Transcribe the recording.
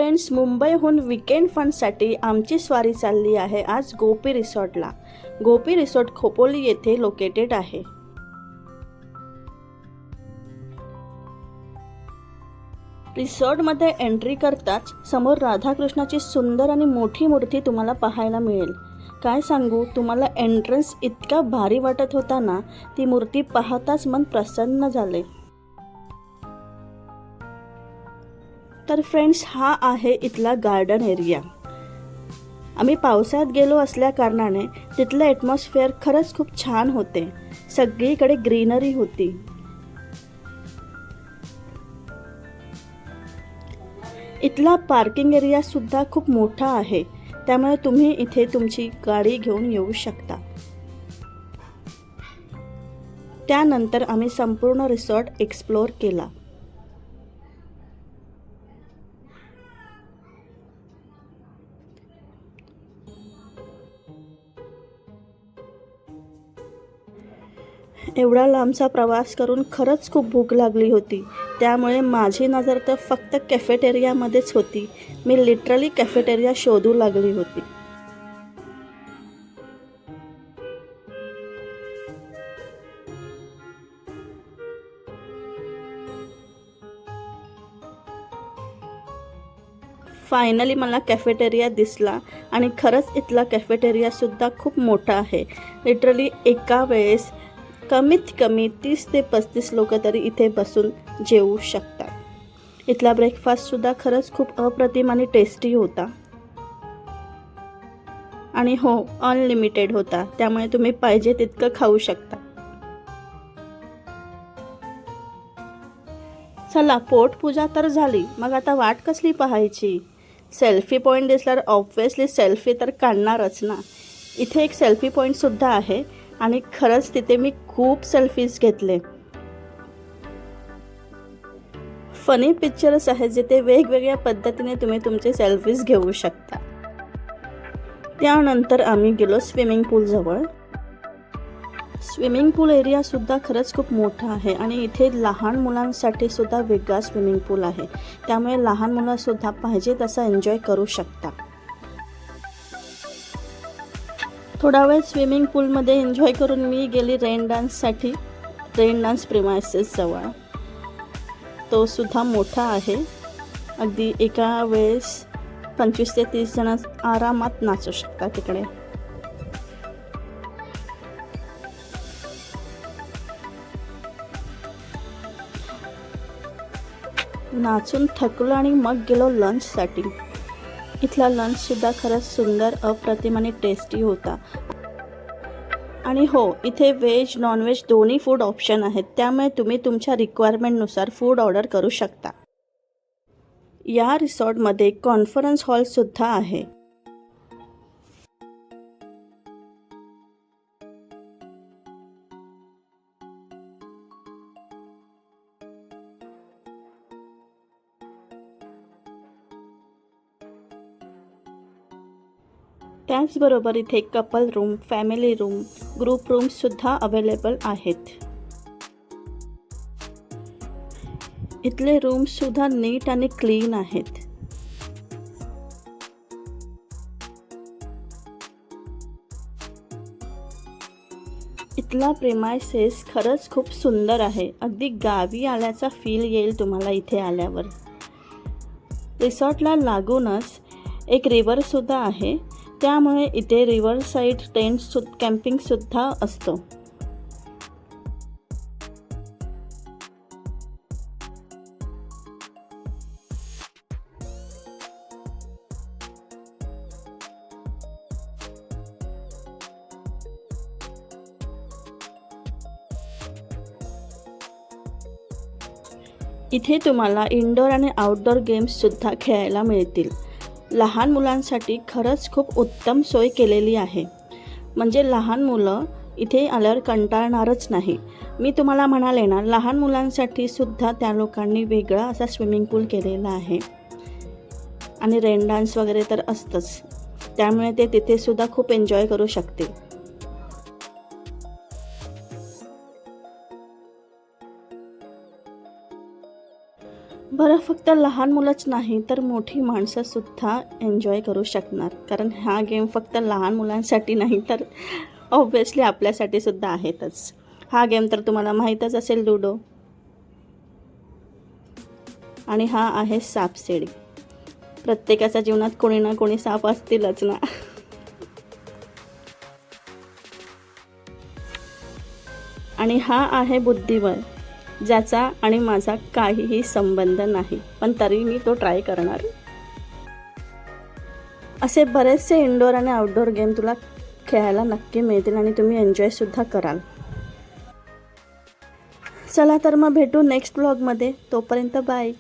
Friends, मुंबईहून weekend फनसाठी आमची स्वारी चालली आहे आज गोपी रिसॉर्टला. गोपी रिसॉर्ट खोपोली येथे लोकेटेड आहे. रिसॉर्टमध्ये एंट्री करताच समोर राधाकृष्णाची सुंदर आणि मोठी मूर्ती तुम्हाला पाहायला मिळेल. काय सांगू तुम्हाला, एंट्रन्स इतका भारी वाटत होता ना, ती मूर्ती पाहताच मन प्रसन्न झाले. तर फ्रेंड्स, हा आहे इथला गार्डन एरिया. आम्ही पावसाळ्यात गेलो असल्या कारणाने तिथलं ॲटमॉस्फिअर खरंच खूप छान होते. सगळीकडे ग्रीनरी होती. इथला पार्किंग एरिया सुद्धा खूप मोठा आहे, त्यामुळे तुम्ही इथे तुमची गाडी घेऊन येऊ शकता. त्यानंतर आम्ही संपूर्ण रिसॉर्ट एक्सप्लोर केला. एवढा लांबचा प्रवास करून खरंच खूप भूक लागली होती. त्यामुळे माझी नजर तर फक्त कॅफेटेरियामध्येच होती. मी लिटरली कॅफेटेरिया शोधू लागली होती. फायनली मला कॅफेटेरिया दिसला आणि खरंच इथला कॅफेटेरियासुद्धा खूप मोठा आहे. लिटरली एका वेळेस कमीत कमी 30 ते 35 लोक तरी इथे बसून जेवू शकतात. इथला ब्रेकफास्टसुद्धा खरंच खूप अप्रतिम आणि टेस्टी होता. आणि हो, अनलिमिटेड होता, त्यामुळे तुम्ही पाहिजे तितकं खाऊ शकता. चला, पोटपूजा तर झाली, मग आता वाट कसली पाहायची. सेल्फी पॉईंट दिसल्यावर ऑब्व्हियसली सेल्फी तर काढणारच ना. इथे एक सेल्फी पॉईंटसुद्धा आहे आणि खरंच तिथे मी खूप सेल्फीज घेतले. फनी पिक्चर्स आहेत जिथे वेगवेगळ्या पद्धतीने तुम्ही तुमचे सेल्फीज घेऊ शकता. त्यानंतर आम्ही गेलो स्विमिंग पूलजवळ. स्विमिंग पूल एरियासुद्धा खरंच खूप मोठा आहे आणि इथे लहान मुलांसाठी सुद्धा वेगळा स्विमिंग पूल आहे, त्यामुळे लहान मुलंसुद्धा पाहिजे तसा एन्जॉय करू शकता. थोडा वेळ स्विमिंग पूलमध्ये एन्जॉय करून मी गेली रेन डान्ससाठी. रेन डान्स प्रिमायसेस जवळ तो सुद्धा मोठा आहे. अगदी एका वेळेस 25 ते 30 जण आरामात नाचू शकतात तिकडे. नाचून थकलो आणि मग गेलो लंचसाठी. इथला लंचसुद्धा खरंच सुंदर, अप्रतिम आणि टेस्टी होता. आणि हो, इथे व्हेज नॉनव्हेज दोन्ही फूड ऑप्शन आहेत, त्यामुळे तुम्ही तुमच्या रिक्वायरमेंटनुसार फूड ऑर्डर करू शकता. या रिसॉर्टमध्ये कॉन्फरन्स हॉलसुद्धा आहे. त्याचबरोबर इथे couple room, family room, group रूम्ससुद्धा अवेलेबल आहेत. इथले रूम्ससुद्धा नीट आणि क्लीन आहेत. इथला प्रेमायसेस खरंच खूप सुंदर आहे. अगदी गावी आल्याचा फील येईल तुम्हाला इथे आल्यावर. रिसॉर्टला लागूनच एक रिव्हरसुद्धा आहे, त्यामुळे इथे रिव्हर साईड कॅम्पिंगसुद्धा असतो. इथे तुम्हाला इनडोअर आणि आउटडोअर गेम्ससुद्धा खेळायला मिळतील. लहान मुलांसाठी खरंच खूप उत्तम सोय केलेली आहे. म्हणजे लहान मुलं इथे आल्यावर कंटाळणारच नाही. मी तुम्हाला म्हणाले ना, लहान मुलांसाठी सुद्धा त्या लोकांनी वेगळा असा स्विमिंग पूल केलेला आहे. आणि रेन डान्स वगैरे तर असतंच, त्यामुळे ते तिथे सुद्धा खूप एन्जॉय करू शकतील. बरं, फक्त लहान मुलंच नाही तर मोठी माणसंसुद्धा एन्जॉय करू शकणार, कारण हा गेम फक्त लहान मुलांसाठी नाही तर ऑब्व्हियसली आपल्यासाठी सुद्धा आहेतच. हा गेम तर तुम्हाला माहीतच असेल, लुडो. आणि हा आहे सापशिडी. प्रत्येकाच्या जीवनात कोणी ना कोणी साप असतीलच ना. आणि हा आहे बुद्धिबळ, ज्याचा आणि माझा काहीही संबंध नाही, पण तरी मी तो ट्राय करणार. असे बरेचसे इंडोर आणि आउटडोर गेम तुला खेळायला नक्की मिळतील आणि तुम्ही एन्जॉयसुद्धा कराल. चला तर मग भेटू नेक्स्ट व्लॉगमध्ये. तोपर्यंत बाय.